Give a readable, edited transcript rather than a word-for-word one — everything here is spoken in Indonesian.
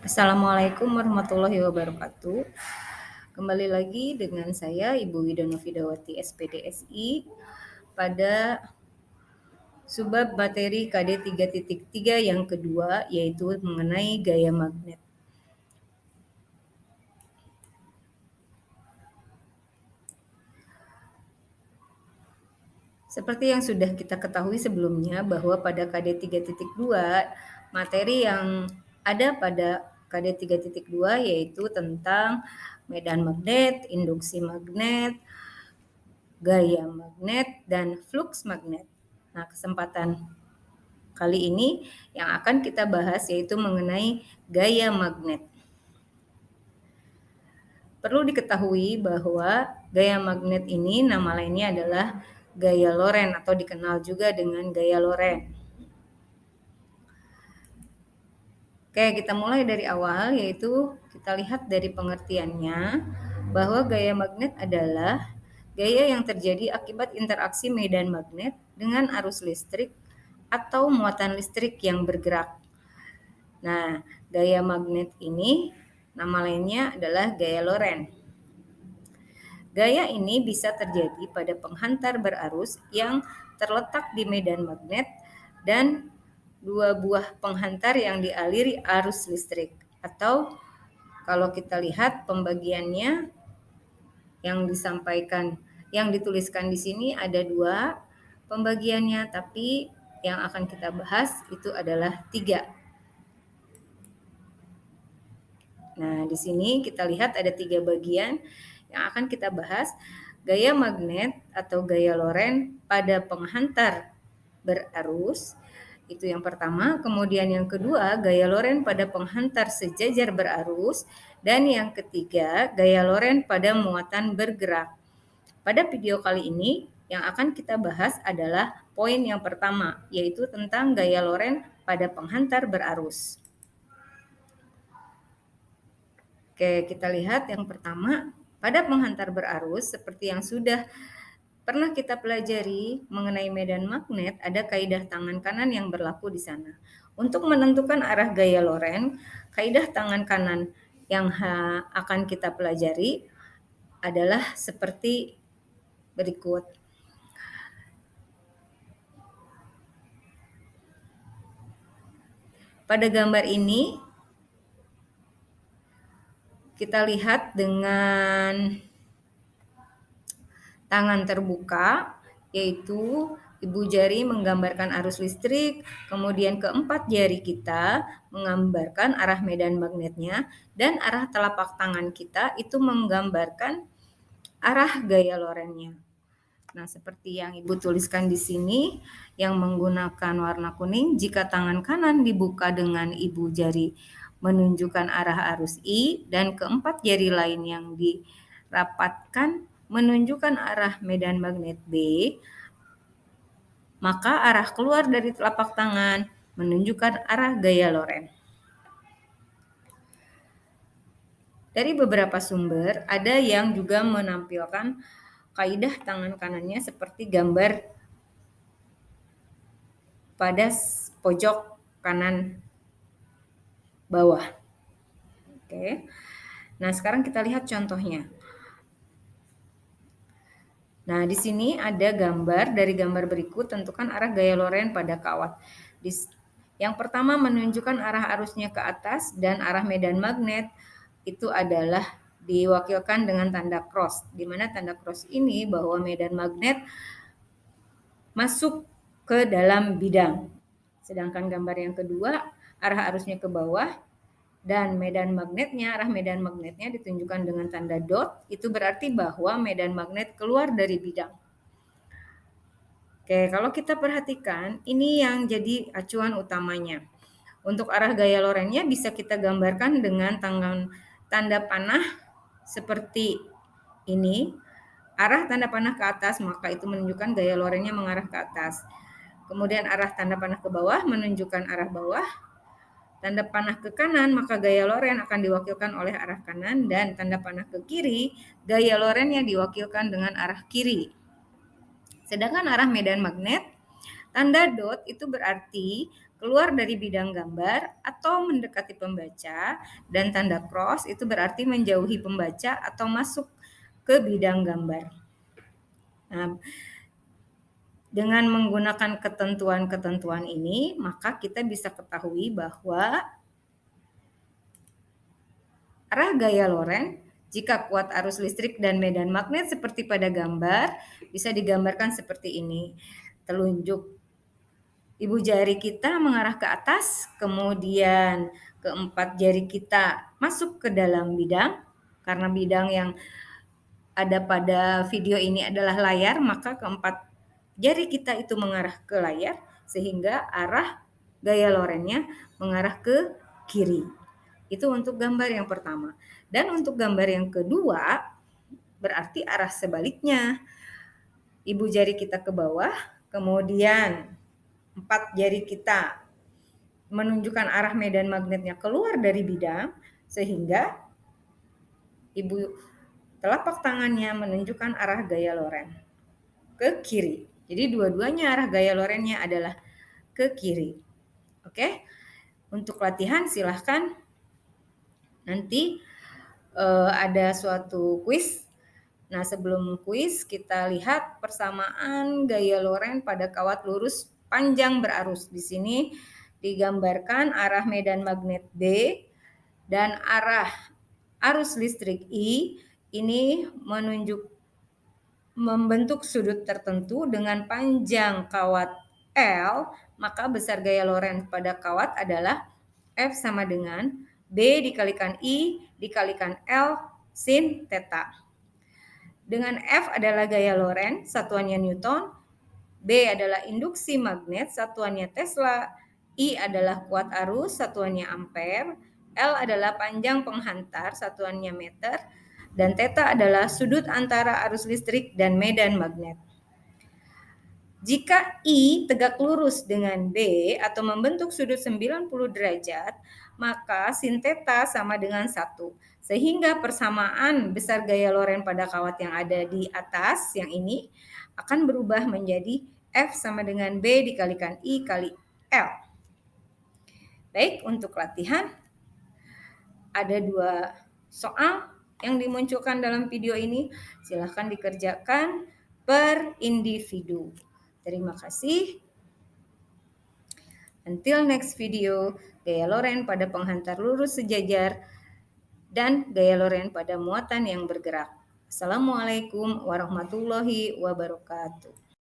Assalamualaikum warahmatullahi wabarakatuh. Kembali lagi dengan saya Ibu Widono Fidawati SPDSI pada subbab materi KD 3.3 yang kedua, yaitu mengenai gaya magnet. Seperti yang sudah kita ketahui sebelumnya bahwa pada KD 3.2 materi yang ada pada KD 3.2 yaitu tentang medan magnet, induksi magnet, gaya magnet, dan fluks magnet. Nah, kesempatan kali ini yang akan kita bahas yaitu mengenai gaya magnet. Perlu diketahui bahwa gaya magnet ini nama lainnya adalah gaya Lorentz atau dikenal juga dengan gaya Lorentz. Oke, kita mulai dari awal, yaitu kita lihat dari pengertiannya bahwa gaya magnet adalah gaya yang terjadi akibat interaksi medan magnet dengan arus listrik atau muatan listrik yang bergerak. Nah, gaya magnet ini nama lainnya adalah gaya Lorentz. Gaya ini bisa terjadi pada penghantar berarus yang terletak di medan magnet dan dua buah penghantar yang dialiri arus listrik. Atau kalau kita lihat pembagiannya yang dituliskan di sini ada dua pembagiannya, tapi yang akan kita bahas itu adalah 3. Nah, di sini kita lihat ada 3 bagian yang akan kita bahas. Gaya magnet atau gaya Lorentz pada penghantar berarus, itu yang pertama. Kemudian yang kedua, gaya Lorentz pada penghantar sejajar berarus. Dan yang ketiga, gaya Lorentz pada muatan bergerak. Pada video kali ini, yang akan kita bahas adalah poin yang pertama, yaitu tentang gaya Lorentz pada penghantar berarus. Oke, kita lihat yang pertama, pada penghantar berarus seperti yang sudah pernah kita pelajari mengenai medan magnet, ada kaidah tangan kanan yang berlaku di sana. Untuk menentukan arah gaya Lorentz, kaidah tangan kanan yang akan kita pelajari adalah seperti berikut. Pada gambar ini kita lihat dengan tangan terbuka, yaitu ibu jari menggambarkan arus listrik, kemudian keempat jari kita menggambarkan arah medan magnetnya, dan arah telapak tangan kita itu menggambarkan arah gaya Lorentz-nya. Nah, seperti yang ibu tuliskan di sini, yang menggunakan warna kuning, jika tangan kanan dibuka dengan ibu jari menunjukkan arah arus I, dan keempat jari lain yang dirapatkan menunjukkan arah medan magnet B, maka arah keluar dari telapak tangan menunjukkan arah gaya Lorentz. Dari beberapa sumber, ada yang juga menampilkan kaidah tangan kanannya seperti gambar pada pojok kanan bawah. Oke. Nah, sekarang kita lihat contohnya. Nah, di sini ada gambar, dari gambar berikut tentukan arah gaya Lorentz pada kawat. Yang pertama menunjukkan arah arusnya ke atas dan arah medan magnet itu adalah diwakilkan dengan tanda cross, di mana tanda cross ini bahwa medan magnet masuk ke dalam bidang. Sedangkan gambar yang kedua, arah arusnya ke bawah dan arah medan magnetnya ditunjukkan dengan tanda dot, itu berarti bahwa medan magnet keluar dari bidang. Oke, kalau kita perhatikan, ini yang jadi acuan utamanya. Untuk arah gaya Lorentz-nya bisa kita gambarkan dengan tanda panah seperti ini. Arah tanda panah ke atas, maka itu menunjukkan gaya Lorentz-nya mengarah ke atas. Kemudian arah tanda panah ke bawah menunjukkan arah bawah. Tanda panah ke kanan, maka gaya Lorentz akan diwakilkan oleh arah kanan, dan tanda panah ke kiri, gaya Lorentz yang diwakilkan dengan arah kiri. Sedangkan arah medan magnet, tanda dot itu berarti keluar dari bidang gambar atau mendekati pembaca, dan tanda cross itu berarti menjauhi pembaca atau masuk ke bidang gambar. Nah, dengan menggunakan ketentuan-ketentuan ini, maka kita bisa ketahui bahwa arah gaya Lorentz jika kuat arus listrik dan medan magnet seperti pada gambar, bisa digambarkan seperti ini. Telunjuk ibu jari kita mengarah ke atas, kemudian keempat jari kita masuk ke dalam bidang. Karena bidang yang ada pada video ini adalah layar, maka keempat jari kita itu mengarah ke layar, sehingga arah gaya Lorentz-nya mengarah ke kiri. Itu untuk gambar yang pertama. Dan untuk gambar yang kedua, berarti arah sebaliknya. Ibu jari kita ke bawah, kemudian empat jari kita menunjukkan arah medan magnetnya keluar dari bidang, sehingga ibu telapak tangannya menunjukkan arah gaya Lorentz ke kiri. Jadi dua-duanya arah gaya Lorentz-nya adalah ke kiri. Oke, untuk latihan silahkan nanti ada suatu kuis. Nah, sebelum kuis kita lihat persamaan gaya Lorentz pada kawat lurus panjang berarus. Di sini digambarkan arah medan magnet B dan arah arus listrik I ini membentuk sudut tertentu dengan panjang kawat L, maka besar gaya Lorentz pada kawat adalah F sama dengan B dikalikan I dikalikan L sin theta. Dengan F adalah gaya Lorentz, satuannya Newton, B adalah induksi magnet, satuannya Tesla, I adalah kuat arus, satuannya ampere, L adalah panjang penghantar, satuannya meter, dan theta adalah sudut antara arus listrik dan medan magnet. Jika I tegak lurus dengan B atau membentuk sudut 90 derajat, maka sin theta sama dengan 1. Sehingga persamaan besar gaya Lorentz pada kawat yang ada di atas, yang ini, akan berubah menjadi F sama dengan B dikalikan I kali L. Baik, untuk latihan, ada 2 soal yang dimunculkan dalam video ini. Silahkan dikerjakan per individu. Terima kasih. Until next video, gaya Lorentz pada penghantar lurus sejajar dan gaya Lorentz pada muatan yang bergerak. Assalamualaikum warahmatullahi wabarakatuh.